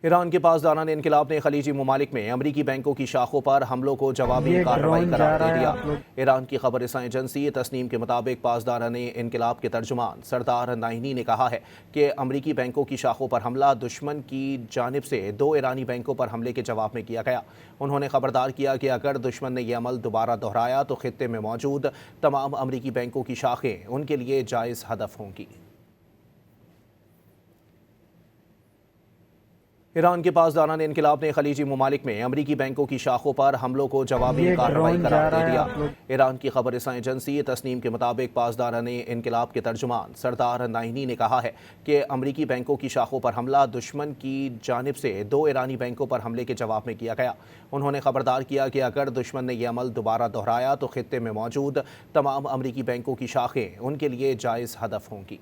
Iran के पासदारान इनकलाब ने खलीजी ममालिक में अमरीकी बैंकों की शाखों पर हमलों को जवाबी कार्रवाई करार दे दिया। ईरान की खबर रसां एजेंसी तस्नीम के मुताबिक पासदारान इनकलाब के तर्जुमान सरदार नाइनी ने कहा है कि अमरीकी बैंकों की शाखों पर हमला दुश्मन की जानिब से 2 ईरानी बैंकों पर हमले के जवाब में किया गया। उन्होंने खबरदार किया कि अगर दुश्मन ने यह अमल दोबारा दोहराया तो खित्ते में मौजूद तमाम अमरीकी बैंकों की शाखें उनके लिए जायज़ हदफ होंगी। ईरान के पासदारान इनकलाब ने खलीजी ममालिक में अमरीकी बैंकों की शाखों पर हमलों को जवाबी कार्रवाई करार दे दिया। ईरान की खबर रसां एजेंसी तस्नीम के मुताबिक पासदारान इनकलाब के तर्जुमान सरदार नाइनी ने कहा है कि अमरीकी बैंकों की शाखों पर हमला दुश्मन की जानिब से 2 ईरानी बैंकों पर हमले के जवाब में किया गया। उन्होंने खबरदार किया कि अगर दुश्मन ने यह अमल दोबारा दोहराया तो खित्ते में मौजूद तमाम अमरीकी बैंकों की शाखें उनके लिए जायज़ हदफ होंगी।